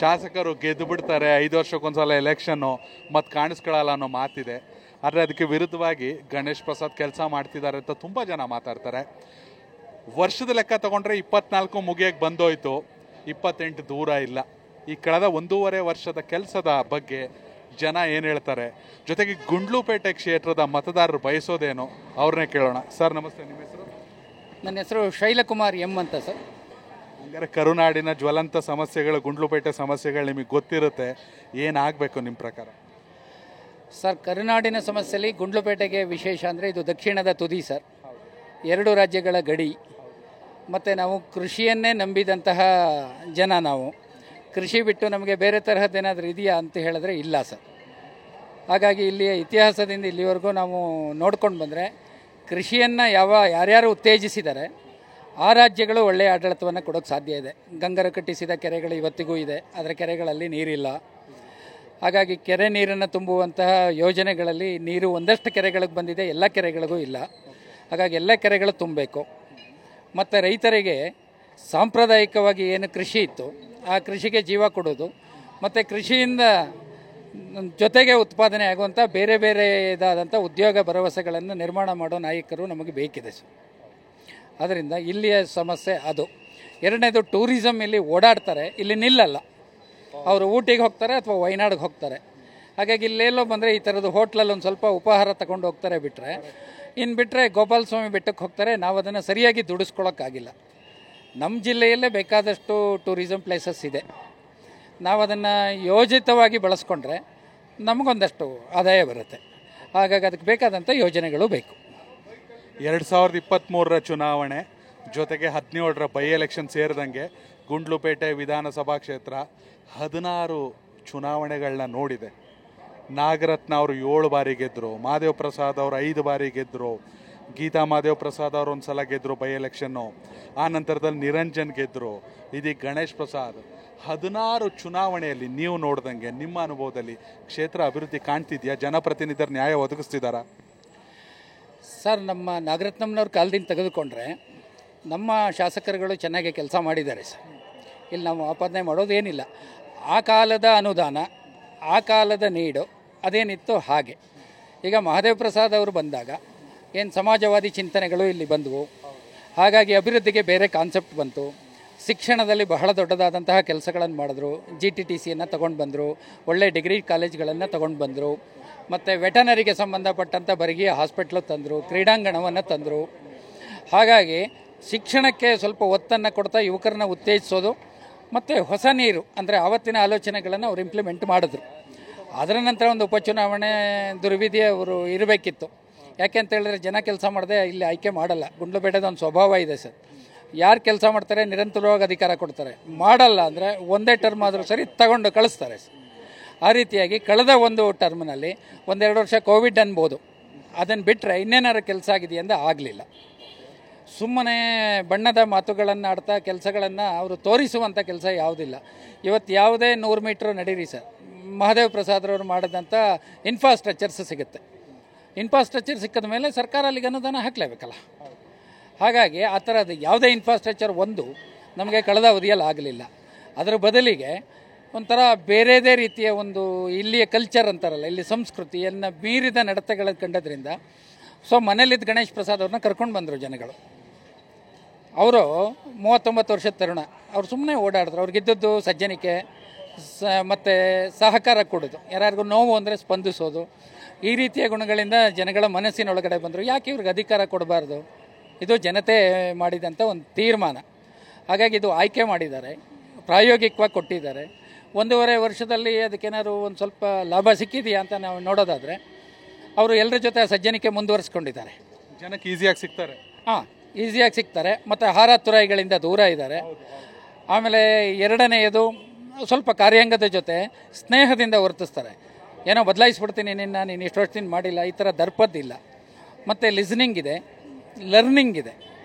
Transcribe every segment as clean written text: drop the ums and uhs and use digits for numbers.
ಶಾಸಕರು ಗೆದ್ದು ಬಿಡ್ತಾರೆ, 5 ವರ್ಷಕ್ಕೊಂದ್ಸಲ ಎಲೆಕ್ಷನ್ನು ಮತ್ತು ಕಾಣಿಸ್ಕೊಳ್ಳಲ್ಲ ಅನ್ನೋ ಮಾತಿದೆ. ಆದರೆ ಅದಕ್ಕೆ ವಿರುದ್ಧವಾಗಿ ಗಣೇಶ್ ಪ್ರಸಾದ್ ಕೆಲಸ ಮಾಡ್ತಿದ್ದಾರೆ ಅಂತ ತುಂಬ ಜನ ಮಾತಾಡ್ತಾರೆ. ವರ್ಷದ ಲೆಕ್ಕ ತಗೊಂಡ್ರೆ 24 ಮುಗಿಯಕ್ಕೆ ಬಂದೋಯ್ತು, 28 ದೂರ ಇಲ್ಲ. ಈ ಕಳೆದ 1.5 ವರ್ಷದ ಕೆಲಸದ ಬಗ್ಗೆ ಜನ ಏನು ಹೇಳ್ತಾರೆ, ಜೊತೆಗೆ ಗುಂಡ್ಲುಪೇಟೆ ಕ್ಷೇತ್ರದ ಮತದಾರರು ಬಯಸೋದೇನು, ಅವ್ರನ್ನೇ ಕೇಳೋಣ. ಸರ್ ನಮಸ್ತೆ, ನಿಮ್ಮ ಹೆಸರು? ನನ್ನ ಹೆಸರು ಶೈಲಕುಮಾರ್ ಎಂ ಅಂತ ಸರ್. ಹಂಗಾರೆ ಕರುನಾಡಿನ ಜ್ವಲಂತ ಸಮಸ್ಯೆಗಳು, ಗುಂಡ್ಲುಪೇಟೆ ಸಮಸ್ಯೆಗಳು ನಿಮಗೆ ಗೊತ್ತಿರುತ್ತೆ. ಏನಾಗಬೇಕು ನಿಮ್ಮ ಪ್ರಕಾರ? ಸರ್, ಕರುನಾಡಿನ ಸಮಸ್ಯೆಯಲ್ಲಿ ಗುಂಡ್ಲುಪೇಟೆಗೆ ವಿಶೇಷ ಅಂದರೆ ಇದು ದಕ್ಷಿಣದ ತುದಿ ಸರ್, 2 ರಾಜ್ಯಗಳ ಗಡಿ. ಮತ್ತು ನಾವು ಕೃಷಿಯನ್ನೇ ನಂಬಿದಂತಹ ಜನ. ನಾವು ಕೃಷಿ ಬಿಟ್ಟು ನಮಗೆ ಬೇರೆ ತರಹದ್ದೇನಾದರೂ ಇದೆಯಾ ಅಂತ ಹೇಳಿದ್ರೆ ಇಲ್ಲ ಸರ್. ಹಾಗಾಗಿ ಇಲ್ಲಿಯ ಇತಿಹಾಸದಿಂದ ಇಲ್ಲಿವರೆಗೂ ನಾವು ನೋಡ್ಕೊಂಡು ಬಂದರೆ ಕೃಷಿಯನ್ನು ಯಾರ್ಯಾರು ಉತ್ತೇಜಿಸಿದ್ದಾರೆ ಆ ರಾಜ್ಯಗಳು ಒಳ್ಳೆಯ ಆಡಳಿತವನ್ನು ಕೊಡೋಕ್ಕೆ ಸಾಧ್ಯ ಇದೆ. ಗಂಗರು ಕಟ್ಟಿಸಿದ ಕೆರೆಗಳು ಇವತ್ತಿಗೂ ಇದೆ, ಆದರೆ ಕೆರೆಗಳಲ್ಲಿ ನೀರಿಲ್ಲ. ಹಾಗಾಗಿ ಕೆರೆ ನೀರನ್ನು ತುಂಬುವಂತಹ ಯೋಜನೆಗಳಲ್ಲಿ ನೀರು ಒಂದಷ್ಟು ಕೆರೆಗಳಿಗೆ ಬಂದಿದೆ, ಎಲ್ಲ ಕೆರೆಗಳಿಗೂ ಇಲ್ಲ. ಹಾಗಾಗಿ ಎಲ್ಲ ಕೆರೆಗಳು ತುಂಬಬೇಕು. ಮತ್ತು ರೈತರಿಗೆ ಸಾಂಪ್ರದಾಯಿಕವಾಗಿ ಏನು ಕೃಷಿ ಇತ್ತು ಆ ಕೃಷಿಗೆ ಜೀವ ಕೊಡೋದು, ಮತ್ತು ಕೃಷಿಯಿಂದ ಜೊತೆಗೆ ಉತ್ಪಾದನೆ ಆಗುವಂಥ ಬೇರೆ ಬೇರೆದಾದಂಥ ಉದ್ಯೋಗ ಭರವಸೆಗಳನ್ನು ನಿರ್ಮಾಣ ಮಾಡೋ ನಾಯಕರು ನಮಗೆ ಬೇಕಿದೆ ಸರ್. ಆದ್ದರಿಂದ ಇಲ್ಲಿಯ ಸಮಸ್ಯೆ ಅದು. ಎರಡನೇದು, ಟೂರಿಸಮ್ ಇಲ್ಲಿ ಓಡಾಡ್ತಾರೆ, ಇಲ್ಲಿ ನಿಲ್ಲಲ್ಲ. ಅವರು ಊಟಿಗೆ ಹೋಗ್ತಾರೆ ಅಥವಾ ವಯನಾಡಿಗೆ ಹೋಗ್ತಾರೆ. ಹಾಗಾಗಿ ಇಲ್ಲೆಲ್ಲೋ ಬಂದರೆ ಈ ಥರದ್ದು ಹೋಟ್ಲಲ್ಲಿ ಒಂದು ಸ್ವಲ್ಪ ಉಪಹಾರ ತಗೊಂಡು ಹೋಗ್ತಾರೆ. ಇನ್ನು ಬಿಟ್ಟರೆ ಗೋಪಾಲ ಸ್ವಾಮಿ ಬೆಟ್ಟಕ್ಕೆ ಹೋಗ್ತಾರೆ. ನಾವು ಅದನ್ನು ಸರಿಯಾಗಿ ದುಡಿಸ್ಕೊಳ್ಳೋಕ್ಕಾಗಿಲ್ಲ. ನಮ್ಮ ಜಿಲ್ಲೆಯಲ್ಲೇ ಬೇಕಾದಷ್ಟು ಟೂರಿಸಮ್ ಪ್ಲೇಸಸ್ ಇದೆ. ನಾವು ಅದನ್ನು ಯೋಜಿತವಾಗಿ ಬಳಸ್ಕೊಂಡ್ರೆ ನಮಗೊಂದಷ್ಟು ಆದಾಯ ಬರುತ್ತೆ. ಹಾಗಾಗಿ ಅದಕ್ಕೆ ಬೇಕಾದಂಥ ಯೋಜನೆಗಳು ಬೇಕು. 2023ರ ಚುನಾವಣೆ ಜೊತೆಗೆ 17ರ ಬೈ ಎಲೆಕ್ಷನ್ ಸೇರಿದಂಗೆ ಗುಂಡ್ಲುಪೇಟೆ ವಿಧಾನಸಭಾ ಕ್ಷೇತ್ರ 16 ಚುನಾವಣೆಗಳನ್ನ ನೋಡಿದೆ. ನಾಗರತ್ನ ಅವರು 7 ಬಾರಿ ಗೆದ್ದರು, ಮಹಾದೇವ್ ಪ್ರಸಾದ್ ಅವರು 5 ಬಾರಿ ಗೆದ್ದರು, ಗೀತಾ ಮಹಾದೇವ್ ಪ್ರಸಾದ್ ಅವರು 1 ಸಲ ಗೆದ್ದರು ಬೈ ಎಲೆಕ್ಷನ್ನು. ಆ ನಂತರದಲ್ಲಿ ನಿರಂಜನ್ ಗೆದ್ದರು, ಇದೀಗ ಗಣೇಶ್ ಪ್ರಸಾದ್. 16 ಚುನಾವಣೆಯಲ್ಲಿ ನೀವು ನೋಡ್ದಂಗೆ ನಿಮ್ಮ ಅನುಭವದಲ್ಲಿ ಕ್ಷೇತ್ರ ಅಭಿವೃದ್ಧಿ ಕಾಣ್ತಿದೆಯಾ? ಜನಪ್ರತಿನಿಧರು ನ್ಯಾಯ ಒದಗಿಸ್ತಿದ್ದಾರಾ? ಸರ್, ನಮ್ಮ ನಾಗರತ್ನಮ್ಮನವ್ರ ಕಾಲದಿಂದ ತೆಗೆದುಕೊಂಡ್ರೆ ನಮ್ಮ ಶಾಸಕರುಗಳು ಚೆನ್ನಾಗಿ ಕೆಲಸ ಮಾಡಿದ್ದಾರೆ ಸರ್. ಇಲ್ಲಿ ನಾವು ಆಪಾದನೆ ಮಾಡೋದೇನಿಲ್ಲ. ಆ ಕಾಲದ ಅನುದಾನ, ಆ ಕಾಲದ ನೀಡು ಅದೇನಿತ್ತು ಹಾಗೆ. ಈಗ ಮಹಾದೇವ್ ಪ್ರಸಾದ್ ಅವರು ಬಂದಾಗ ಏನು ಸಮಾಜವಾದಿ ಚಿಂತನೆಗಳು ಇಲ್ಲಿ ಬಂದವು. ಹಾಗಾಗಿ ಅಭಿವೃದ್ಧಿಗೆ ಬೇರೆ ಕಾನ್ಸೆಪ್ಟ್ ಬಂತು. ಶಿಕ್ಷಣದಲ್ಲಿ ಬಹಳ ದೊಡ್ಡದಾದಂತಹ ಕೆಲಸಗಳನ್ನು ಮಾಡಿದ್ರು. GTTCಯನ್ನು ತಗೊಂಡು ಬಂದರು, ಒಳ್ಳೆ ಡಿಗ್ರಿ ಕಾಲೇಜ್ಗಳನ್ನು ತಗೊಂಡು ಬಂದರು. ಮತ್ತು ವೆಟನರಿಗೆ ಸಂಬಂಧಪಟ್ಟಂಥ ಬರಗಿಯ ಹಾಸ್ಪಿಟ್ಲು ತಂದರು, ಕ್ರೀಡಾಂಗಣವನ್ನು ತಂದರು. ಹಾಗಾಗಿ ಶಿಕ್ಷಣಕ್ಕೆ ಸ್ವಲ್ಪ ಒತ್ತನ್ನು ಕೊಡ್ತಾ ಯುವಕರನ್ನ ಉತ್ತೇಜಿಸೋದು ಮತ್ತು ಹೊಸ ನೀರು ಅಂದರೆ ಆವತ್ತಿನ ಆಲೋಚನೆಗಳನ್ನು ಅವರು ಇಂಪ್ಲಿಮೆಂಟ್ ಮಾಡಿದ್ರು. ಅದರ ನಂತರ ಒಂದು ಉಪಚುನಾವಣೆ ದುರ್ವಿಧಿ ಅವರು ಇರಬೇಕಿತ್ತು. ಯಾಕೆ ಅಂತ ಹೇಳಿದ್ರೆ ಜನ ಕೆಲಸ ಮಾಡದೆ ಇಲ್ಲಿ ಆಯ್ಕೆ ಮಾಡಲ್ಲ. ಗುಂಡ್ಲುಪೇಟೆದ ಒಂದು ಸ್ವಭಾವ ಇದೆ ಸರ್. ಯಾರು ಕೆಲಸ ಮಾಡ್ತಾರೆ ನಿರಂತರವಾಗಿ ಅಧಿಕಾರ ಕೊಡ್ತಾರೆ, ಮಾಡಲ್ಲ ಅಂದರೆ ಒಂದೇ ಟರ್ಮ್ ಆದರೂ ಸರಿ ತಗೊಂಡು ಕಳಿಸ್ತಾರೆ ಸರ್. ಆ ರೀತಿಯಾಗಿ ಕಳೆದ ಒಂದು ಟರ್ಮ್ನಲ್ಲಿ 1-2 ವರ್ಷ ಕೋವಿಡ್ ಅನ್ಬೋದು. ಅದನ್ನು ಬಿಟ್ಟರೆ ಇನ್ನೇನಾರು ಕೆಲಸ ಆಗಿದೆಯಂದ ಆಗಲಿಲ್ಲ. ಸುಮ್ಮನೆ ಬಣ್ಣದ ಮಾತುಗಳನ್ನು ಆಡ್ತಾ ಕೆಲಸಗಳನ್ನು ಅವರು ತೋರಿಸುವಂಥ ಕೆಲಸ ಯಾವುದಿಲ್ಲ. ಇವತ್ತು ಯಾವುದೇ 100 ಮೀಟ್ರ್ ನಡೀರಿ ಸರ್, ಮಹಾದೇವ್ ಪ್ರಸಾದ್ರವರು ಮಾಡಿದಂಥ ಇನ್ಫ್ರಾಸ್ಟ್ರಕ್ಚರ್ಸ್ ಸಿಗುತ್ತೆ. ಇನ್ಫ್ರಾಸ್ಟ್ರಕ್ಚರ್ ಸಿಕ್ಕಿದ ಮೇಲೆ ಸರ್ಕಾರ ಅಲ್ಲಿಗೆ ಅನುದಾನ ಹಾಕಲೇಬೇಕಲ್ಲ. ಹಾಗಾಗಿ ಆ ಥರದ್ದು ಯಾವುದೇ ಇನ್ಫ್ರಾಸ್ಟ್ರಕ್ಚರ್ ನಮಗೆ ಕಳೆದ ಅವಧಿಯಲ್ಲಿ ಆಗಲಿಲ್ಲ. ಅದರ ಬದಲಿಗೆ ಒಂಥರ ಬೇರೆದೇ ರೀತಿಯ ಒಂದು ಇಲ್ಲಿಯ ಕಲ್ಚರ್ ಅಂತಾರಲ್ಲ, ಇಲ್ಲಿ ಸಂಸ್ಕೃತಿಯನ್ನು ಮೀರಿದ ನಡತೆಗಳನ್ನು ಕಂಡದ್ರಿಂದ ಮನೇಲಿದ್ದ ಗಣೇಶ್ ಪ್ರಸಾದ್ ಅವ್ರನ್ನ ಕರ್ಕೊಂಡು ಬಂದರು ಜನಗಳು. ಅವರು 39 ವರ್ಷದ ತರುಣ, ಅವ್ರು ಸುಮ್ಮನೆ ಓಡಾಡಿದ್ರು. ಅವ್ರಿಗಿದ್ದದ್ದು ಸಜ್ಜನಿಕೆ ಮತ್ತು ಸಹಕಾರ ಕೊಡೋದು, ಯಾರಿಗೂ ನೋವು ಅಂದರೆ ಸ್ಪಂದಿಸೋದು, ಈ ರೀತಿಯ ಗುಣಗಳಿಂದ ಜನಗಳ ಮನಸ್ಸಿನೊಳಗಡೆ ಬಂದರು. ಯಾಕೆ ಇವ್ರಿಗೆ ಅಧಿಕಾರ ಕೊಡಬಾರ್ದು? ಇದು ಜನತೆ ಮಾಡಿದಂಥ ಒಂದು ತೀರ್ಮಾನ. ಹಾಗಾಗಿ ಇದು ಆಯ್ಕೆ ಮಾಡಿದ್ದಾರೆ, ಪ್ರಾಯೋಗಿಕವಾಗಿ ಕೊಟ್ಟಿದ್ದಾರೆ. 1.5 ವರ್ಷದಲ್ಲಿ ಅದಕ್ಕೇನಾದ್ರು ಒಂದು ಸ್ವಲ್ಪ ಲಾಭ ಸಿಕ್ಕಿದೆಯಾ ಅಂತ ನಾವು ನೋಡೋದಾದರೆ ಅವರು ಎಲ್ಲರ ಜೊತೆ ಸಜ್ಜನಿಕೆ ಮುಂದುವರಿಸ್ಕೊಂಡಿದ್ದಾರೆ. ಜನಕ್ಕೆ ಈಸಿಯಾಗಿ ಸಿಗ್ತಾರೆ. ಈಸಿಯಾಗಿ ಸಿಗ್ತಾರೆ ಮತ್ತು ಆಹಾರ ತುರಾಯಿಗಳಿಂದ ದೂರ ಇದ್ದಾರೆ. ಆಮೇಲೆ ಎರಡನೆಯದು ಸ್ವಲ್ಪ ಕಾರ್ಯಾಂಗದ ಜೊತೆ ಸ್ನೇಹದಿಂದ ವರ್ತಿಸ್ತಾರೆ. ಏನೋ ಬದಲಾಯಿಸ್ಬಿಡ್ತೀನಿ ನೀನು ಇಷ್ಟು ವರ್ಷದಿಂದ ಮಾಡಿಲ್ಲ, ಈ ಥರ ದರ್ಪದ್ದಿಲ್ಲ. ಮತ್ತು ಲಿಸ್ನಿಂಗ್ ಇದೆ, ಲರ್ನಿಂಗ್ ಇದೆ,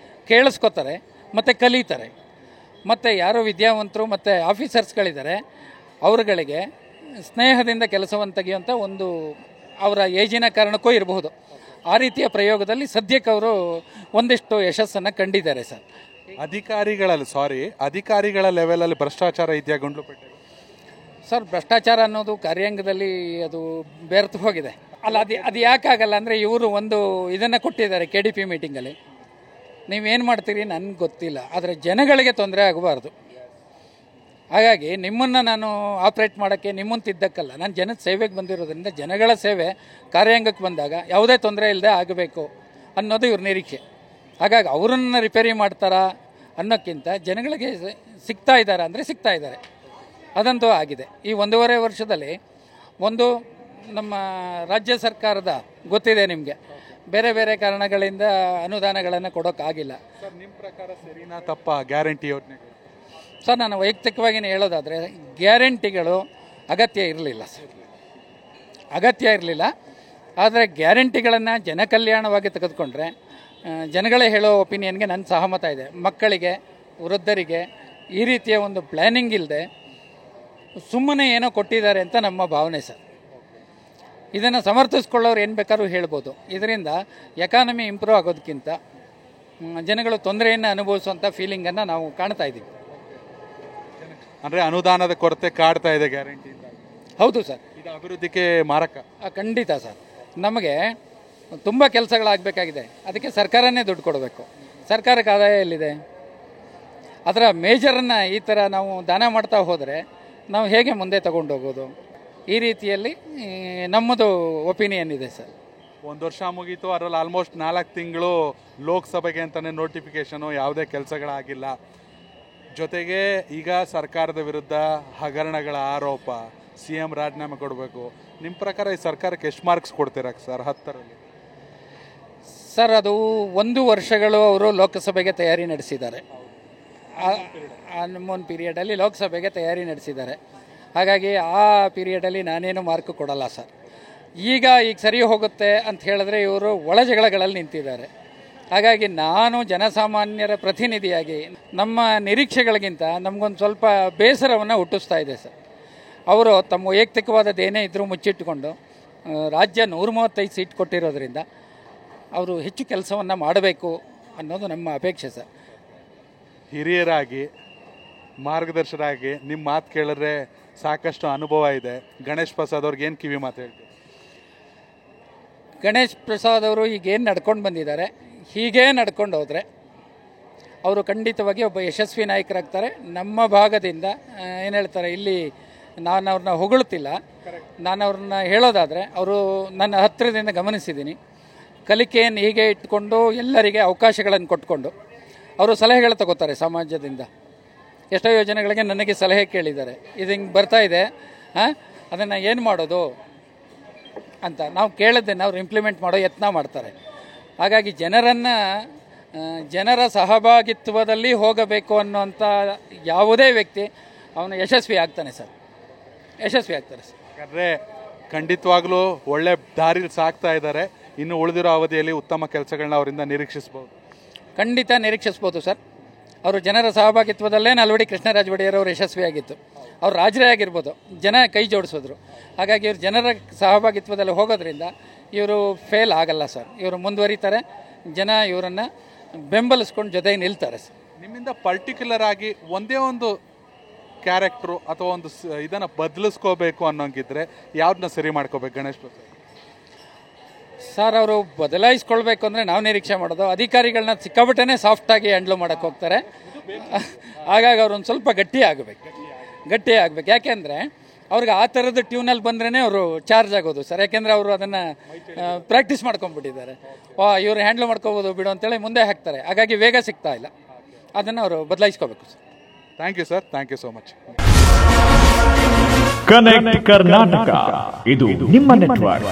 ಕೇಳಿಸ್ಕೊತಾರೆ ಮತ್ತು ಕಲಿತಾರೆ. ಮತ್ತು ಯಾರೋ ವಿದ್ಯಾವಂತರು ಮತ್ತು ಆಫೀಸರ್ಸ್ಗಳಿದ್ದಾರೆ, ಅವರುಗಳಿಗೆ ಸ್ನೇಹದಿಂದ ಕೆಲಸವನ್ನು ತೆಗೆಯುವಂಥ ಒಂದು ಅವರ ಏಜಿನ ಕಾರಣಕ್ಕೂ ಇರಬಹುದು. ಆ ರೀತಿಯ ಪ್ರಯೋಗದಲ್ಲಿ ಸದ್ಯಕ್ಕೆ ಅವರು ಒಂದಿಷ್ಟು ಯಶಸ್ಸನ್ನು ಕಂಡಿದ್ದಾರೆ ಸರ್. ಅಧಿಕಾರಿಗಳ ಲೆವೆಲಲ್ಲಿ ಭ್ರಷ್ಟಾಚಾರ ಇದೆಯಾ ಗುಂಡ್ಲುಪೇಟೆ? ಸರ್ ಭ್ರಷ್ಟಾಚಾರ ಅನ್ನೋದು ಕಾರ್ಯಾಂಗದಲ್ಲಿ ಅದು ಬೆರೆತು ಹೋಗಿದೆ. ಅಲ್ಲ, ಅದು ಯಾಕಾಗಲ್ಲ ಅಂದರೆ ಇವರು ಒಂದು ಇದನ್ನು ಕೊಟ್ಟಿದ್ದಾರೆ KDP ಮೀಟಿಂಗಲ್ಲಿ. ನೀವೇನು ಮಾಡ್ತೀರಿ ನನಗೆ ಗೊತ್ತಿಲ್ಲ, ಆದರೆ ಜನಗಳಿಗೆ ತೊಂದರೆ ಆಗಬಾರ್ದು. ಹಾಗಾಗಿ ನಿಮ್ಮನ್ನು ನಾನು ಆಪ್ರೇಟ್ ಮಾಡೋಕ್ಕೆ ನಿಮ್ಮನ್ನು ತಿದ್ದಕ್ಕಲ್ಲ, ನಾನು ಜನದ ಸೇವೆಗೆ ಬಂದಿರೋದ್ರಿಂದ ಜನಗಳ ಸೇವೆ ಕಾರ್ಯಾಂಗಕ್ಕೆ ಬಂದಾಗ ಯಾವುದೇ ತೊಂದರೆ ಇಲ್ಲದೆ ಆಗಬೇಕು ಅನ್ನೋದು ಇವ್ರ ನಿರೀಕ್ಷೆ. ಹಾಗಾಗಿ ಅವರನ್ನು ರಿಪೇರಿ ಮಾಡ್ತಾರಾ ಅನ್ನೋಕ್ಕಿಂತ ಜನಗಳಿಗೆ ಸಿಗ್ತಾ ಇದ್ದಾರೆ ಅಂದರೆ ಸಿಗ್ತಾ ಇದ್ದಾರೆ, ಅದಂತೂ ಆಗಿದೆ. ಈ 1.5 ವರ್ಷದಲ್ಲಿ ಒಂದು ನಮ್ಮ ರಾಜ್ಯ ಸರ್ಕಾರದ ಗೊತ್ತಿದೆ ನಿಮಗೆ, ಬೇರೆ ಬೇರೆ ಕಾರಣಗಳಿಂದ ಅನುದಾನಗಳನ್ನು ಕೊಡೋಕ್ಕಾಗಿಲ್ಲ. ಸರ್, ನಿಮ್ಮ ಪ್ರಕಾರ ಸರಿನಾ ತಪ್ಪ ಗ್ಯಾರಂಟಿ ಯೋಜನೆಗಳು? ಸರ್, ನಾನು ವೈಯಕ್ತಿಕವಾಗಿ ಹೇಳೋದಾದರೆ ಗ್ಯಾರಂಟಿಗಳು ಅಗತ್ಯ ಇರಲಿಲ್ಲ ಸರ್, ಅಗತ್ಯ ಇರಲಿಲ್ಲ. ಆದರೆ ಗ್ಯಾರಂಟಿಗಳನ್ನು ಜನಕಲ್ಯಾಣವಾಗಿ ತೆಗೆದುಕೊಂಡ್ರೆ ಜನಗಳೇ ಹೇಳೋ ಒಪಿನಿಯನ್ಗೆ ನನ್ನ ಸಹಮತ ಇದೆ. ಮಕ್ಕಳಿಗೆ, ವೃದ್ಧರಿಗೆ ಈ ರೀತಿಯ ಒಂದು ಪ್ಲ್ಯಾನಿಂಗ್ ಇಲ್ಲದೆ ಸುಮ್ಮನೆ ಏನೋ ಕೊಟ್ಟಿದ್ದಾರೆ ಅಂತ ನಮ್ಮ ಭಾವನೆ ಸರ್. ಇದನ್ನು ಸಮರ್ಥಿಸ್ಕೊಳ್ಳೋರು ಏನು ಬೇಕಾದ್ರೂ ಹೇಳ್ಬೋದು. ಇದರಿಂದ ಎಕಾನಮಿ ಇಂಪ್ರೂವ್ ಆಗೋದಕ್ಕಿಂತ ಜನಗಳು ತೊಂದರೆಯನ್ನು ಅನುಭವಿಸುವಂಥ ಫೀಲಿಂಗನ್ನು ನಾವು ಕಾಣ್ತಾ ಇದ್ದೀವಿ. ಅಂದರೆ ಅನುದಾನದ ಕೊರತೆ ಕಾಡ್ತಾ ಇದೆ ಗ್ಯಾರಂಟಿಯಿಂದ? ಹೌದು ಸರ್, ಇದು ಅಭಿವೃದ್ಧಿಗೆ ಮಾರಕ. ಖಂಡಿತ ಸರ್. ನಮಗೆ ತುಂಬ ಕೆಲಸಗಳಾಗಬೇಕಾಗಿದೆ, ಅದಕ್ಕೆ ಸರ್ಕಾರನೇ ದುಡ್ಡು ಕೊಡಬೇಕು. ಸರ್ಕಾರಕ್ಕೆ ಆದಾಯ ಎಲ್ಲಿದೆ? ಅದರ ಮೇಜರನ್ನು ಈ ಥರ ನಾವು ದಾನ ಮಾಡ್ತಾ ಹೋದರೆ ನಾವು ಹೇಗೆ ಮುಂದೆ ತಗೊಂಡು ಹೋಗೋದು? ಈ ರೀತಿಯಲ್ಲಿ ನಮ್ಮದು ಒಪಿನಿಯನ್ ಇದೆ ಸರ್. 1 ವರ್ಷ ಮುಗೀತು, ಅದರಲ್ಲಿ ಆಲ್ಮೋಸ್ಟ್ 4 ತಿಂಗಳು ಲೋಕಸಭೆಗೆ ಅಂತಲೇ ನೋಟಿಫಿಕೇಶನು, ಯಾವುದೇ ಕೆಲಸಗಳಾಗಿಲ್ಲ. ಜೊತೆಗೆ ಈಗ ಸರ್ಕಾರದ ವಿರುದ್ಧ ಹಗರಣಗಳ ಆರೋಪ, CM ರಾಜೀನಾಮೆ ಕೊಡಬೇಕು. ನಿಮ್ಮ ಪ್ರಕಾರ ಈ ಸರ್ಕಾರಕ್ಕೆ ಎಷ್ಟು ಮಾರ್ಕ್ಸ್ ಕೊಡ್ತೀರಾ ಸರ್ 10ರಲ್ಲಿ? ಸರ್, ಅದು 1 ವರ್ಷಗಳು ಅವರು ಲೋಕಸಭೆಗೆ ತಯಾರಿ ನಡೆಸಿದ್ದಾರೆ. ಮುನ್ ಪೀರಿಯಡಲ್ಲಿ ಲೋಕಸಭೆಗೆ ತಯಾರಿ ನಡೆಸಿದ್ದಾರೆ. ಹಾಗಾಗಿ ಆ ಪೀರಿಯಡಲ್ಲಿ ನಾನೇನು ಮಾರ್ಕ್ ಕೊಡಲ್ಲ ಸರ್. ಈಗ ಸರಿ ಹೋಗುತ್ತೆ ಅಂತ ಹೇಳಿದ್ರೆ ಇವರು ಒಳ ಜಗಳಗಳಲ್ಲಿ ನಿಂತಿದ್ದಾರೆ. ಹಾಗಾಗಿ ನಾನು ಜನಸಾಮಾನ್ಯರ ಪ್ರತಿನಿಧಿಯಾಗಿ ನಮ್ಮ ನಿರೀಕ್ಷೆಗಳಿಗಿಂತ ನಮಗೊಂದು ಸ್ವಲ್ಪ ಬೇಸರವನ್ನು ಹುಟ್ಟಿಸ್ತಾ ಇದೆ ಸರ್. ಅವರು ತಮ್ಮ ವೈಯಕ್ತಿಕವಾದದ್ದೇನೇ ಇದ್ದರೂ ಮುಚ್ಚಿಟ್ಟುಕೊಂಡು ರಾಜ್ಯ 135 ಸೀಟ್ ಕೊಟ್ಟಿರೋದ್ರಿಂದ ಅವರು ಹೆಚ್ಚು ಕೆಲಸವನ್ನು ಮಾಡಬೇಕು ಅನ್ನೋದು ನಮ್ಮ ಅಪೇಕ್ಷೆ ಸರ್. ಹಿರಿಯರಾಗಿ, ಮಾರ್ಗದರ್ಶರಾಗಿ ನಿಮ್ಮ ಮಾತು ಕೇಳಿದ್ರೆ ಸಾಕಷ್ಟು ಅನುಭವ ಇದೆ. ಗಣೇಶ್ ಪ್ರಸಾದ್ ಅವ್ರಿಗೆ ಏನು ಕಿವಿ ಮಾತು ಹೇಳ್ತೀವಿ? ಗಣೇಶ್ ಪ್ರಸಾದ್ ಅವರು ಈಗೇನು ನಡ್ಕೊಂಡು ಬಂದಿದ್ದಾರೆ, ಹೀಗೇ ನಡ್ಕೊಂಡು ಹೋದರೆ ಅವರು ಖಂಡಿತವಾಗಿ ಒಬ್ಬ ಯಶಸ್ವಿ ನಾಯಕರಾಗ್ತಾರೆ. ನಮ್ಮ ಭಾಗದಿಂದ ಏನು ಹೇಳ್ತಾರೆ, ಇಲ್ಲಿ ನಾನು ಅವ್ರನ್ನ ಹೊಗಳ್ತಿಲ್ಲ, ನಾನು ಅವ್ರನ್ನ ಹೇಳೋದಾದರೆ ಅವರು ನನ್ನ ಹತ್ತಿರದಿಂದ ಗಮನಿಸಿದ್ದೀನಿ. ಕಲಿಕೆಯನ್ನು ಹೀಗೆ ಇಟ್ಕೊಂಡು ಎಲ್ಲರಿಗೆ ಅವಕಾಶಗಳನ್ನು ಕೊಟ್ಕೊಂಡು ಅವರು ಸಲಹೆಗಳು ತಗೋತಾರೆ ಸಮಾಜದಿಂದ. ಎಷ್ಟೋ ಯೋಜನೆಗಳಿಗೆ ನನಗೆ ಸಲಹೆ ಕೇಳಿದ್ದಾರೆ, ಇದು ಹಿಂಗೆ ಬರ್ತಾ ಇದೆ, ಅದನ್ನು ಏನು ಮಾಡೋದು ಅಂತ ನಾವು ಕೇಳಿದ್ದನ್ನು ಅವ್ರು ಇಂಪ್ಲಿಮೆಂಟ್ ಮಾಡೋ ಯತ್ನ ಮಾಡ್ತಾರೆ. ಹಾಗಾಗಿ ಜನರ ಸಹಭಾಗಿತ್ವದಲ್ಲಿ ಹೋಗಬೇಕು ಅನ್ನೋಂಥ ಯಾವುದೇ ವ್ಯಕ್ತಿ ಅವನು ಯಶಸ್ವಿ ಆಗ್ತಾನೆ ಸರ್, ಯಶಸ್ವಿ ಆಗ್ತಾರೆ ಸರ್. ಯಾಕಂದರೆ ಖಂಡಿತವಾಗ್ಲೂ ಒಳ್ಳೆ ದಾರಿಲಿ ಸಾಕ್ತಾ ಇದ್ದಾರೆ. ಇನ್ನು ಉಳಿದಿರೋ ಅವಧಿಯಲ್ಲಿ ಉತ್ತಮ ಕೆಲಸಗಳನ್ನ ಅವರಿಂದ ನಿರೀಕ್ಷಿಸ್ಬೋದು. ಖಂಡಿತ ನಿರೀಕ್ಷಿಸ್ಬೋದು ಸರ್. ಅವರು ಜನರ ಸಹಭಾಗಿತ್ವದಲ್ಲೇ ನಾಲ್ವಡಿ ಕೃಷ್ಣರಾಜ ಒಡೆಯರ್ ಅವರು ಯಶಸ್ವಿಯಾಗಿತ್ತು. ಅವ್ರು ರಾಜರೇ ಆಗಿರ್ಬೋದು, ಜನ ಕೈ ಜೋಡಿಸಿದ್ರು. ಹಾಗಾಗಿ ಇವರು ಜನರ ಸಹಭಾಗಿತ್ವದಲ್ಲಿ ಹೋಗೋದ್ರಿಂದ ಇವರು ಫೇಲ್ ಆಗಲ್ಲ ಸರ್. ಇವರು ಮುಂದುವರಿತಾರೆ, ಜನ ಇವರನ್ನು ಬೆಂಬಲಿಸ್ಕೊಂಡು ಜೊತೆಗೆ ನಿಲ್ತಾರೆ ಸರ್. ನಿಮ್ಮಿಂದ ಪರ್ಟಿಕ್ಯುಲರ್ ಆಗಿ ಒಂದೇ ಒಂದು ಕ್ಯಾರೆಕ್ಟ್ರು ಅಥವಾ ಒಂದು ಇದನ್ನು ಬದಲಿಸ್ಕೋಬೇಕು ಅನ್ನೋಂಗಿದ್ರೆ ಯಾವ್ದನ್ನ ಸರಿ ಮಾಡ್ಕೋಬೇಕು ಗಣೇಶ್ ಪ್ರಸಾದ್ ಸರ್? ಅವರು ಬದಲಾಯಿಸ್ಕೊಳ್ಬೇಕು ಅಂದರೆ ನಾವು ನಿರೀಕ್ಷೆ ಮಾಡೋದು ಅಧಿಕಾರಿಗಳನ್ನ ಸಿಕ್ಕಾಬಿಟ್ಟೇ ಸಾಫ್ಟಾಗಿ ಹ್ಯಾಂಡ್ಲ್ ಮಾಡೋಕ್ಕೆ ಹೋಗ್ತಾರೆ. ಹಾಗಾಗಿ ಅವ್ರು ಒಂದು ಸ್ವಲ್ಪ ಗಟ್ಟಿ ಆಗಬೇಕು. ಯಾಕೆಂದರೆ ಅವ್ರಿಗೆ ಆ ಥರದ ಟ್ಯೂನಲ್ಲಿ ಬಂದ್ರೇ ಅವರು ಚಾರ್ಜ್ ಆಗೋದು ಸರ್. ಯಾಕೆಂದರೆ ಅವರು ಅದನ್ನು ಪ್ರಾಕ್ಟೀಸ್ ಮಾಡ್ಕೊಂಡ್ಬಿಟ್ಟಿದ್ದಾರೆ. ಇವರು ಹ್ಯಾಂಡ್ಲ್ ಮಾಡ್ಕೋಬೋದು ಬಿಡು ಅಂತೇಳಿ ಮುಂದೆ ಹಾಕ್ತಾರೆ. ಹಾಗಾಗಿ ವೇಗ ಸಿಗ್ತಾ ಇಲ್ಲ, ಅದನ್ನು ಅವರು ಬದಲಾಯಿಸ್ಕೋಬೇಕು ಸರ್. Thank you sir, thank you so much. Connect Karnataka, ಇದು ನಿಮ್ಮ ನೆಟ್ವರ್ಕ್.